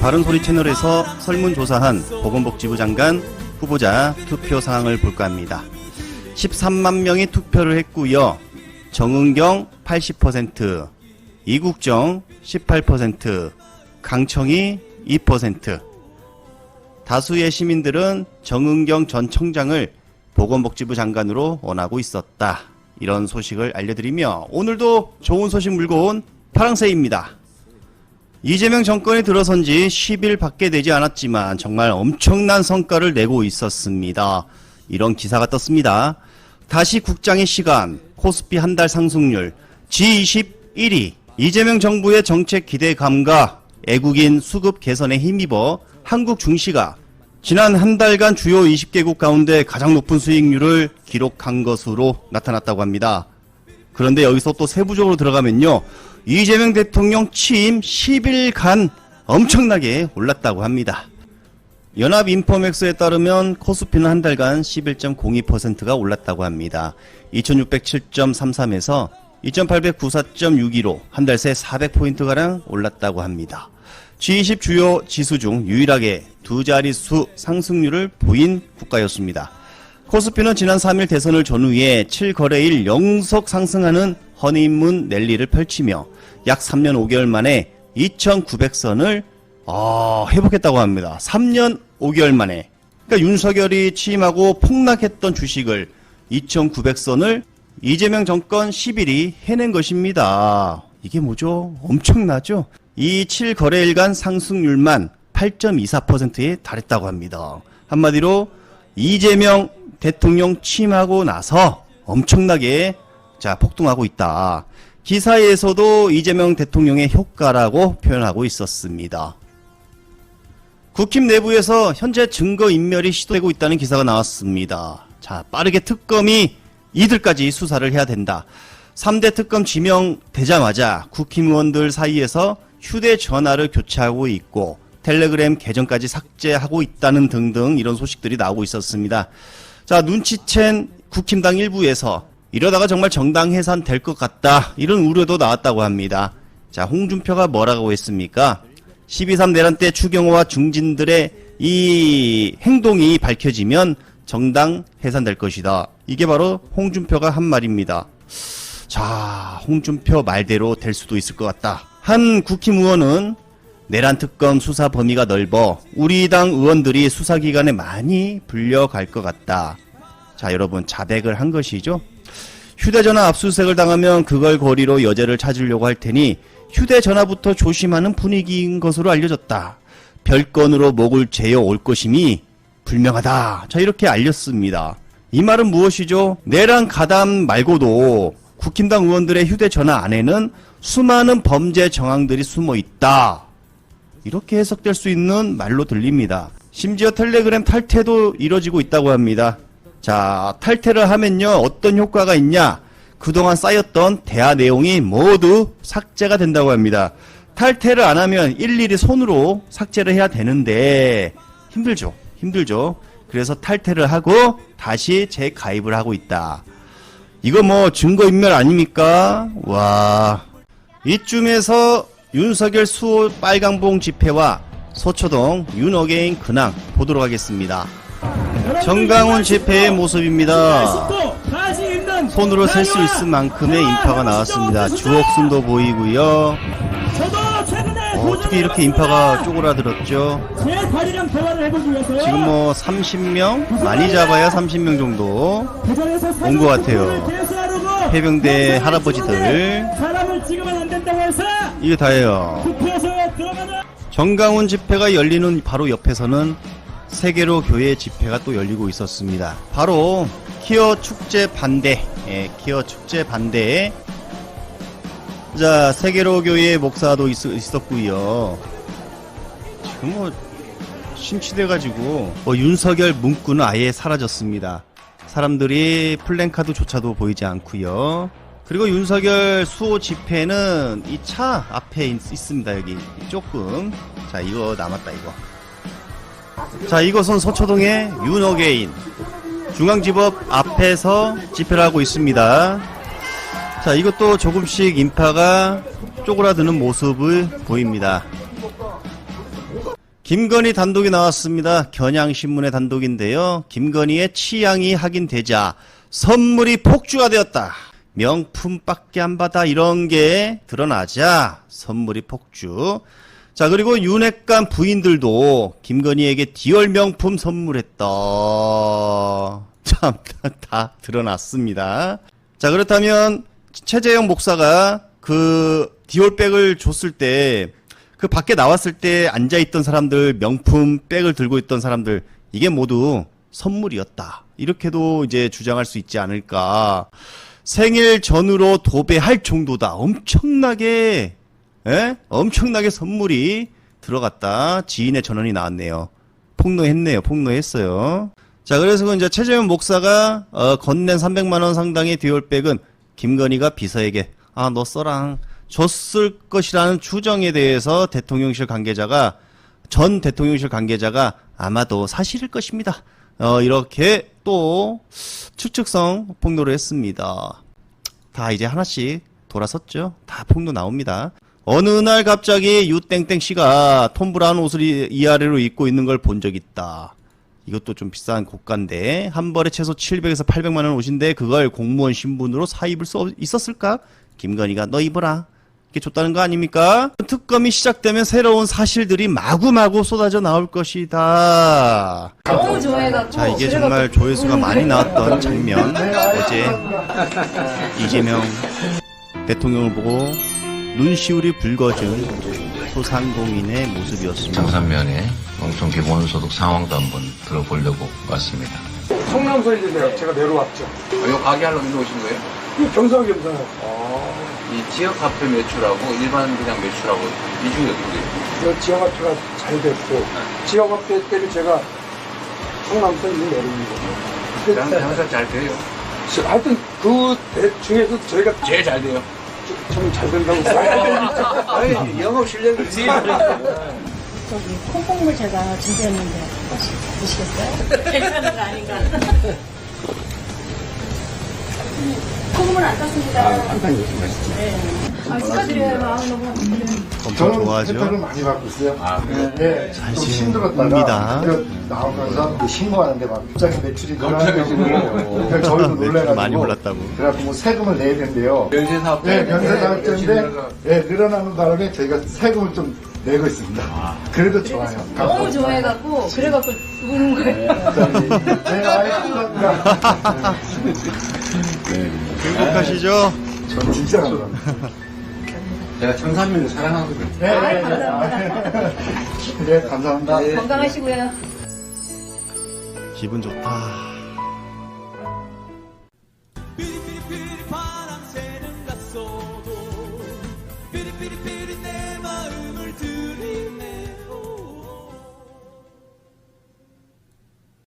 바른소리 채널에서 설문조사한 보건복지부 장관 후보자 투표 상황을 볼까 합니다. 13만 명이 투표를 했고요. 정은경 80%, 이국정 18%, 강청희 2%. 다수의 시민들은 정은경 전 청장을 보건복지부 장관으로 원하고 있었다. 이런 소식을 알려드리며 오늘도 좋은 소식 물고 온 파랑새입니다. 이재명 정권이 들어선 지 10일 밖에 되지 않았지만 정말 엄청난 성과를 내고 있었습니다. 이런 기사가 떴습니다. 다시 국장의 시간, 코스피 한 달 상승률, G20 1위, 이재명 정부의 정책 기대감과 애국인 수급 개선에 힘입어 한국 증시가 지난 한 달간 주요 20개국 가운데 가장 높은 수익률을 기록한 것으로 나타났다고 합니다. 그런데 여기서 또 세부적으로 들어가면요. 이재명 대통령 취임 10일간 엄청나게 올랐다고 합니다. 연합인포맥스에 따르면 코스피는 한 달간 11.02%가 올랐다고 합니다. 2607.33에서 2894.62로 한 달 새 400포인트가량 올랐다고 합니다. G20 주요 지수 중 유일하게 두 자릿수 상승률을 보인 국가였습니다. 코스피는 지난 3일 대선을 전후에 7거래일 연속 상승하는 허니문 랠리를 펼치며 약 3년 5개월 만에 2900선을 회복했다고 합니다. 3년 5개월 만에. 그러니까 윤석열이 취임하고 폭락했던 주식을 2900선을 이재명 정권 10일이 해낸 것입니다. 이게 뭐죠? 엄청나죠? 이 7거래일간 상승률만 8.24%에 달했다고 합니다. 한마디로 이재명 대통령 취임하고 나서 엄청나게 폭등하고 있다. 기사에서도 이재명 대통령의 효과라고 표현하고 있었습니다. 국힘 내부에서 현재 증거인멸이 시도되고 있다는 기사가 나왔습니다. 빠르게 특검이 이들까지 수사를 해야 된다. 3대 특검 지명되자마자 국힘 의원들 사이에서 휴대전화를 교체하고 있고 텔레그램 계정까지 삭제하고 있다는 등등 이런 소식들이 나오고 있었습니다. 눈치챈 국힘당 일부에서 이러다가 정말 정당 해산 될 것 같다. 이런 우려도 나왔다고 합니다. 홍준표가 뭐라고 했습니까? 12.3 내란 때 추경호와 중진들의 이 행동이 밝혀지면 정당 해산될 것이다. 이게 바로 홍준표가 한 말입니다. 홍준표 말대로 될 수도 있을 것 같다. 한 국힘 의원은 내란 특검 수사 범위가 넓어 우리 당 의원들이 수사기관에 많이 불려갈 것 같다. 여러분 자백을 한 것이죠. 휴대전화 압수수색을 당하면 그걸 거리로 여죄를 찾으려고 할 테니 휴대전화부터 조심하는 분위기인 것으로 알려졌다. 별건으로 목을 죄어 올 것임이 불명하다. 이렇게 알렸습니다. 이 말은 무엇이죠? 내란 가담 말고도 국힘당 의원들의 휴대전화 안에는 수많은 범죄 정황들이 숨어 있다. 이렇게 해석될 수 있는 말로 들립니다. 심지어 텔레그램 탈퇴도 이뤄지고 있다고 합니다. 탈퇴를 하면요 어떤 효과가 있냐? 그동안 쌓였던 대화 내용이 모두 삭제가 된다고 합니다. 탈퇴를 안 하면 일일이 손으로 삭제를 해야 되는데 힘들죠. 그래서 탈퇴를 하고 다시 재가입을 하고 있다. 이거 증거인멸 아닙니까? 와. 이쯤에서 윤석열 수호 빨강봉 집회와 서초동 윤어게인 근황 보도록 하겠습니다. 정강훈 집회의 모습입니다. 손으로 셀 수 있을 만큼의 인파가 나왔습니다. 주옥순도 보이고요. 어떻게 이렇게 인파가 쪼그라들었죠? 지금 30명? 많이 잡아야 30명 정도 온 것 같아요. 해병대 할아버지들. 이게 다예요. 정강훈 집회가 열리는 바로 옆에서는 세계로 교회 집회가 또 열리고 있었습니다. 바로 키어 축제 반대, 키어 축제 반대에 세계로 교회 목사도 있었고요. 지금 심취돼가지고 윤석열 문구는 아예 사라졌습니다. 사람들이 플랜카드조차도 보이지 않고요. 그리고 윤석열 수호 집회는 이 차 앞에 있습니다. 여기 조금. 이거 남았다 이거. 이것은 서초동의 윤어게인 중앙지법 앞에서 집회를 하고 있습니다. 이것도 조금씩 인파가 쪼그라드는 모습을 보입니다. 김건희 단독이 나왔습니다. 경향신문의 단독인데요. 김건희의 취향이 확인되자 선물이 폭주가 되었다. 명품밖에 안 받아 이런 게 드러나자 선물이 폭주. 자, 그리고 윤핵관 부인들도 김건희에게 디올 명품 선물했다. 참, 다 드러났습니다. 자, 그렇다면 최재형 목사가 그 디올백을 줬을 때 그 밖에 나왔을 때 앉아있던 사람들, 명품 백을 들고 있던 사람들, 이게 모두 선물이었다. 이렇게도 이제 주장할 수 있지 않을까. 생일 전후로 도배할 정도다. 엄청나게 선물이 들어갔다. 지인의 전원이 나왔네요. 폭로했어요. 자, 그래서 이제 최재형 목사가 건넨 300만원 상당의 디올백은 김건희가 비서에게 너 써라 줬을 것이라는 추정에 대해서 전 대통령실 관계자가 아마도 사실일 것입니다. 이렇게 또 추측성 폭로를 했습니다. 다 이제 하나씩 돌아섰죠. 다 폭로 나옵니다. 어느 날 갑자기 유땡땡 씨가 톰 브라운 옷을 이아래로 입고 있는 걸 본 적 있다. 이것도 좀 비싼 고가인데 한 벌에 최소 700에서 800만원 옷인데 그걸 공무원 신분으로 사입을 수 있었을까? 김건희가 너 입어라 이렇게 줬다는 거 아닙니까? 특검이 시작되면 새로운 사실들이 마구마구 쏟아져 나올 것이다. 너무 좋아해갖고. 자, 이게 정말 조회수가 많이 나왔던 장면. 어제 이재명 대통령을 보고 눈시울이 붉어진 소상공인의 모습이었습니다. 장산면에 농촌 기본소득 상황도 한번 들어보려고 왔습니다. 성남서 이제 제가 내려왔죠. 이거 가게 하려고 일로 오신 거예요? 경상겸사요. 이 지역 화폐 매출하고 일반 그냥 매출하고 이 중에 어떻게? 이 지역화폐가 잘 됐고 지역화폐 때를 제가 성남서 이제 내려온 거예요. 항상 잘 돼요. 하여튼 그 중에서 저희가 제일 잘 돼요. 좀 잘 된다고 생각해요. 아니, 영업 실력이 제일 저기 콩국물 제가 준비했는데 혹시 드시겠어요? 괜찮은 거 아닌가? 콩국물 안 땄습니다. 항상 요즘 맛있죠. 네. 축하드려요. 너무 엄청 좋아하죠. 혜택을 많이 받고 있어요. 네, 좀 옵니다. 힘들었다가 나오면서 신고하는데 막 입장의 매출이 늘어나가지고 저희도 놀래가지고 많이 올랐다고. 그래갖고 뭐 세금을 내야 된대요. 면세사업 네, 면세사업자인데 네, 늘어나는 바람에 저희가 세금을 좀 내고 있습니다. 그래도 좋아요. 너무 좋아해갖고 그래갖고 우는 거예요. 네, 감사합니다. 행복하시죠? 전 진짜 감사합니다. 제가 청산면을 사랑하거든요. 네, 감사합니다. 네, 감사합니다. 건강하시고요. 기분 좋다.